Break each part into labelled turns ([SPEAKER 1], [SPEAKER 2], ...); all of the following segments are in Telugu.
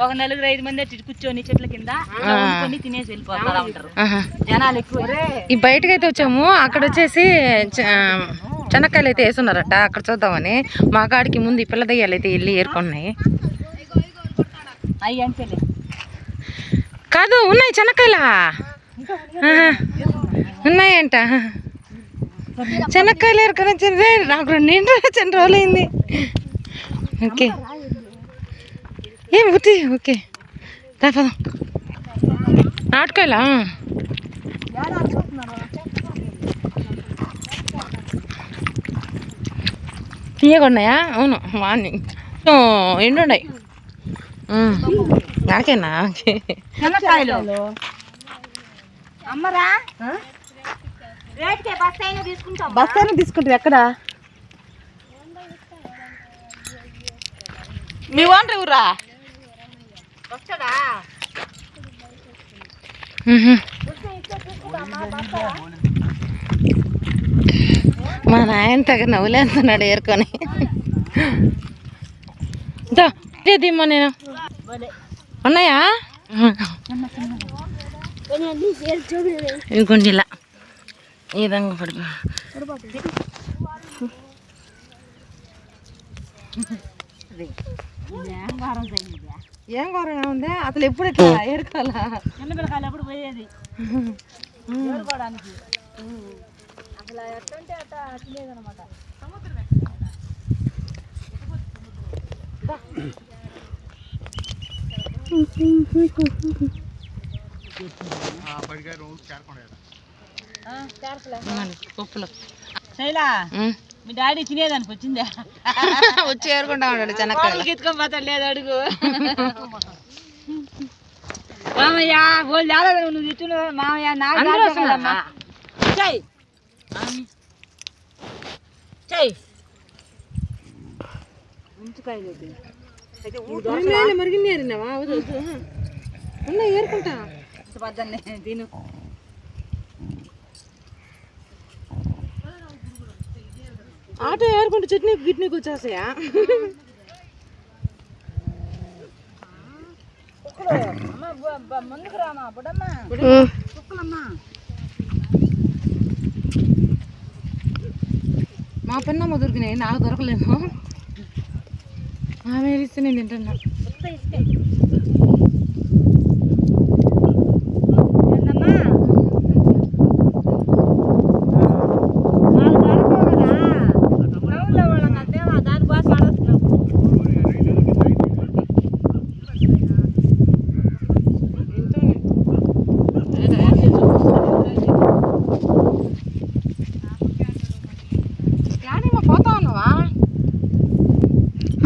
[SPEAKER 1] ఒక 4-5 మంది అటు కూర్చొని చెట్ల కింద కొన్ని తినేసి వెళ్ళిపోతా ఉంటారు జనాలు ఎక్కువ.
[SPEAKER 2] ఈ బయటకైతే వచ్చాము, అక్కడ వచ్చేసి చెనక్కాయలు అయితే వేస్తున్నారట, అక్కడ చూద్దామని. మా కాడికి ముందు ఈ పిల్ల దయ్యాలు అయితే వెళ్ళి ఏరుకున్నాయి.
[SPEAKER 1] అవి అంతేలే
[SPEAKER 2] కాదు, ఉన్నాయి చెనక్కాయలా ఉన్నాయంట. చెనక్కాయలు ఏరుకొని వచ్చింది నాకు 2 రోజులు అయింది. ఓకే ఏం గుర్తి ఓకే పదం నాటకాయలా తీయకున్నాయా? అవును మార్నింగ్ ఎండున్నాయి. నాకేనా
[SPEAKER 1] అమ్మరా
[SPEAKER 2] బస్ తీసుకుంటారు. ఎక్కడ మీ ఓనర్ ఊరా? మా నాయన తగ్గ నవ్వులేస్తున్నాడు ఏరుకొని. దిమ్మా నేను ఉన్నాయా? ఇంకొంచెం ఇలా ఈ విధంగా పడిపో. ఏం ఘోరం ఏముంది అసలు? ఎప్పుడు ఎట్లా ఏరుకోవాలా?
[SPEAKER 1] చిన్నపిల్లకాయలు ఎప్పుడు పోయేది ఏరుకోవడానికి. అసలు ఎట్లంటే అట్లా తినేదనమాట. శైలా మీ డాడీ తినేదానికి వచ్చిందా?
[SPEAKER 2] వచ్చి ఏరుకుంటా ఉన్నాడు చెనక్కాయలు
[SPEAKER 1] ఎత్తుకొని పోతాడు. లేదు అడుగు మామయ్య వాళ్ళు రాలేదు, నువ్వు తెచ్చు మామయ్య. నాకు చెయ్ చెయ్
[SPEAKER 2] మరిగిన ఏరినావా? ఉన్నా ఏరుకుంటా
[SPEAKER 1] పద్దన్నే తిను.
[SPEAKER 2] ఆటో ఏరుకుంటే చట్నీ గిట్నీకి వచ్చేసాయా?
[SPEAKER 1] ముందుకు రామా బుడమ్మా కుక్కలమ్మా.
[SPEAKER 2] మా పిన్నమ్మ దొరికినాయి, నాకు దొరకలేదు. ఆమె ఇస్తే నేను తింటున్నా.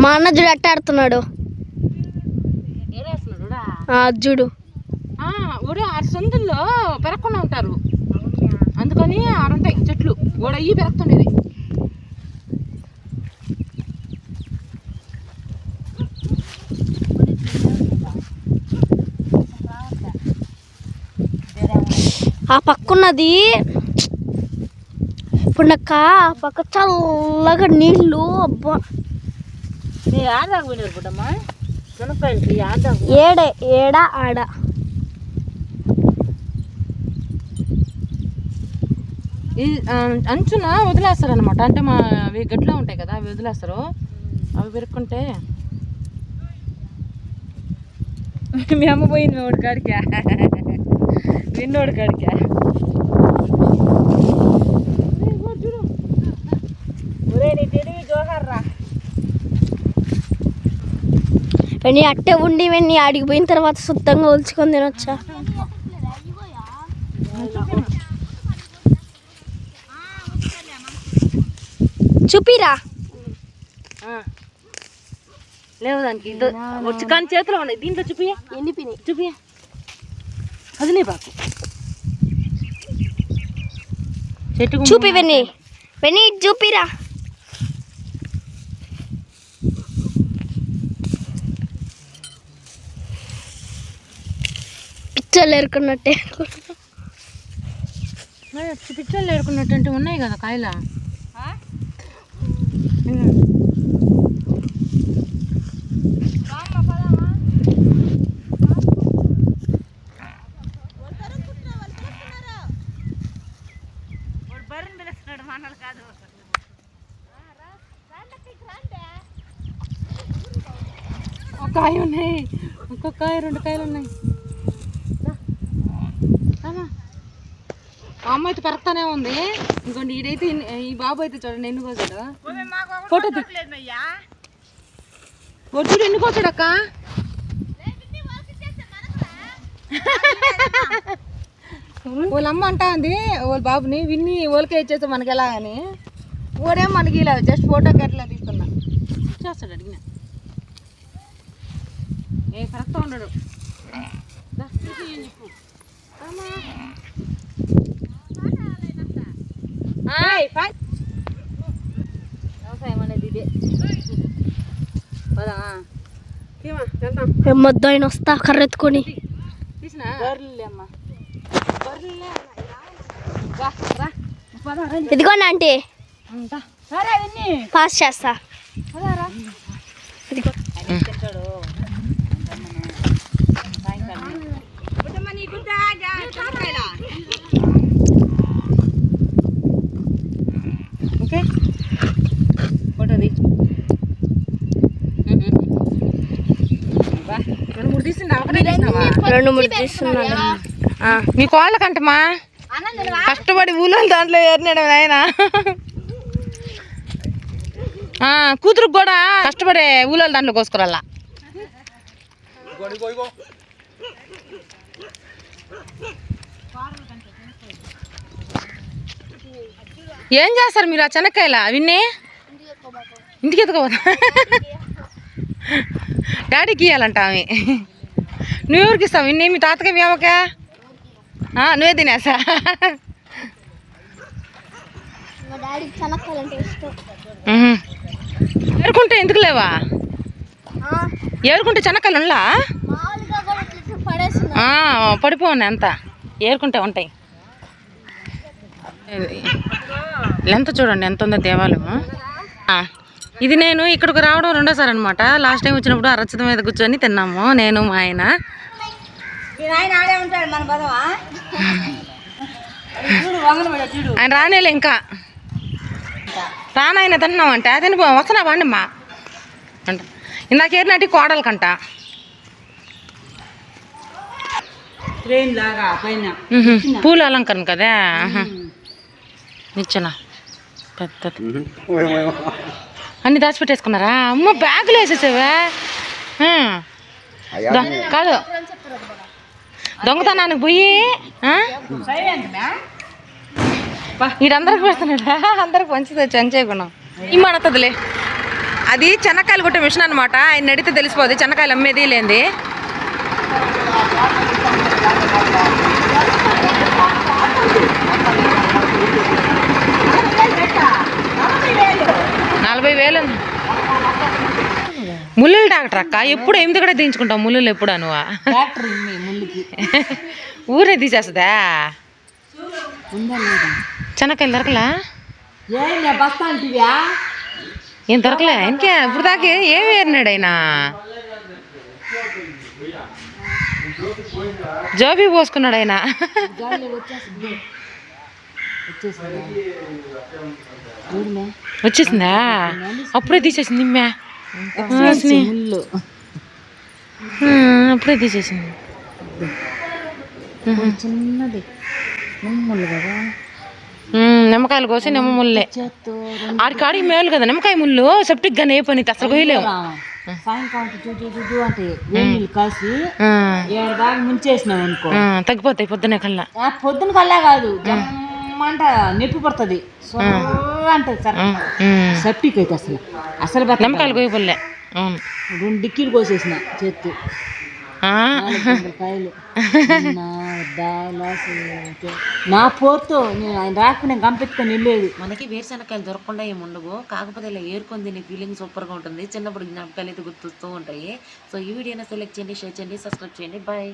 [SPEAKER 3] మా అన్న చూడు అట్ట ఆడుతున్నాడు. చూడు
[SPEAKER 2] సొందుల్లో పెరగకుండా ఉంటారు, అందుకని ఆడుంటాయి చెట్లు కూడా అయ్యి పెరుగుతుండేది.
[SPEAKER 3] ఆ పక్కున్నది ఇప్పుడు నాకు ఆ పక్క చల్లగా నీళ్ళు. అబ్బా ఏడా ఆడ
[SPEAKER 2] అంచున వదిలేస్తారు అనమాట. అంటే మా అవి గట్లో ఉంటాయి కదా, అవి వదిలేస్తారు. అవి పెరుక్కుంటే
[SPEAKER 1] మీ అమ్మ పోయింది ఓడి కాడికా, విన్నోడి కాడికా. ఒరే నీ తెలివి జోహార్రా.
[SPEAKER 3] వెన్నీ అట్టే ఉండి వెన్నీ ఆడికి పోయిన తర్వాత శుద్ధంగా ఒలుచుకొని తినొచ్చా? చూపిరా
[SPEAKER 2] లేవు దానికి వచ్చి కానీ చేతిలో ఉన్నాయి. దీంట్లో చూపియా
[SPEAKER 3] ఎన్ని పిని
[SPEAKER 2] చూపియా అదిలే బాకు చెట్టు
[SPEAKER 3] చూపి వెన్నీ వెన్నీ చూపిరా. పిచ్చలు ఏరుకున్నట్టే
[SPEAKER 2] పిచ్చలు ఏరుకున్నట్టు ఉన్నాయి కదా కాయలా. ఉన్నాయి, ఒక్కొక్క కాయ 2 కాయలు ఉన్నాయి. మా అమ్మ అయితే పెరగతానే ఉంది. ఇంకోండి ఈడైతే ఈ బాబు అయితే చూడండి ఎన్ని కోసాడు. ఫోటో చూడు ఎన్ని కోసాడు అక్క. వాళ్ళ అమ్మ అంటా ఉంది వాళ్ళ బాబుని విన్ని ఓలికే ఇచ్చేస్తే మనకి ఎలా అని. ఓడేమో మనకి ఇలా జస్ట్ ఫోటోకి ఎట్లా తీసుకున్నా చేస్తాడు. అడిగిన ఏ కరెక్ట్గా ఉండడు. చెప్పు వ్యవసాయం అనేది ఇదే.
[SPEAKER 3] మొద్దు ఆయన వస్తా కర్రెత్తుకొని ఇదిగోండి ఆంటీ పాస్ చేస్తా.
[SPEAKER 2] ఓకే ఫోటోది 2-3 తీస్తున్నాను. మీ కోళ్ళకంటమా కష్టపడి ఊళ్ళో దాంట్లో ఏరినాడు ఆయన. కూతురుకు కూడా కష్టపడే ఊళ్ళో దాంట్లో కోసుకురాలా. ఏం చేస్తారు మీరు ఆ చెనక్కాయలా విన్నీ? ఇంటికి ఎత్తుకోపోతా డాడీకి ఇవ్వాలంట ఆమె. నువ్వెవరికి ఇస్తావు విన్నీ? మీ తాతకి మీ అమ్మకా? నువ్వే తినేసా. ఏరుకుంటే ఎందుకు లేవా? ఏరుకుంటే చెనక్కాయలు ఉండలా? పడిపోన్నాయి అంతా. ఏరుకుంటే ఉంటాయి. ఎంత చూడండి ఎంత ఉందో దేవాలయం. ఇది నేను ఇక్కడికి రావడం 2వ సారి అనమాట. లాస్ట్ టైం వచ్చినప్పుడు అరచద మీద కూర్చొని తిన్నాము నేను మా ఆయన. ఆయన రానేలే ఇంకా రానాయన తిన్నామంటే అదే వస్తున్నా బాండమ్మా అంట. ఇందాకేరినట్టు కోడలకంట. పూల అలంకరణ కదా నిచ్చెన పెద్దది. అన్ని దాచిపెట్టేసుకున్నారా? అమ్మ బ్యాగులు వేసేసావా? కాదు దొంగతనానికి పోయి వీడందరికి పెడుతున్నాడా? అందరికి పంచుతుంది చంచేయకున్నాం. ఇమ్మనతదిలే. అది చెనక్కాయలు కొట్టే మిషన్ అనమాట. ఆయన అడిగితే తెలిసిపోద్ది చెనక్కాయలు అమ్మేది లేనిది. ముళ్ళు డాక్టర్ అక్క ఎప్పుడు ఎనిమిది కూడా దించుకుంటావు ముళ్ళు ఎప్పుడు నువ్వు? ఊరే తీసేస్తుందా? చెనక్కాయలు దొరకలా? ఏం దొరకలే ఇంకే ఇప్పుడు దాకా ఏమి ఏరినాడు ఆయన? జోబీ పోసుకున్నాడు ఆయన. వచ్చేసిందా? అప్పుడే తీసేసింది నిమ్మే. అప్పుడే తీసేసింది. చిన్నది నిమ్మకాయలు కోసి నిమ్మ ముళ్ళే ఆడికాడికి మేలు కదా నిమ్మకాయ ముళ్ళు. సెప్టిక్ గానే ఏ పని అసలు పోయలేము. తగ్గిపోతాయి పొద్దునే కల్లా.
[SPEAKER 1] పొద్దున కల్లా కాదు మంట నొప్పి పడుతుంది అంటే సెప్టిక్ అయితే అసలు అసలు
[SPEAKER 2] నిమ్మకాయలు కోయపల్లే.
[SPEAKER 1] 2 డిక్కీలు కోసేసిన చేత్తు కాయలు నా పోర్తో నేను ఆయన రాకపోతే నేను కంపెత్తుకొని వెళ్ళేది.
[SPEAKER 2] మనకి వేరుశనక్కాయలు దొరకకుండా ఏమి ఉండవు. కాకపోతే ఇలా ఏరుకొని తినే ఫీలింగ్ సూపర్గా ఉంటుంది. చిన్నప్పుడు జ్ఞాపకాలు అయితే గుర్తొస్తూ ఉంటాయి. సో ఈ వీడియోని సెలెక్ట్ చేయండి, షేర్ చేయండి, సబ్స్క్రైబ్ చేయండి. బాయ్.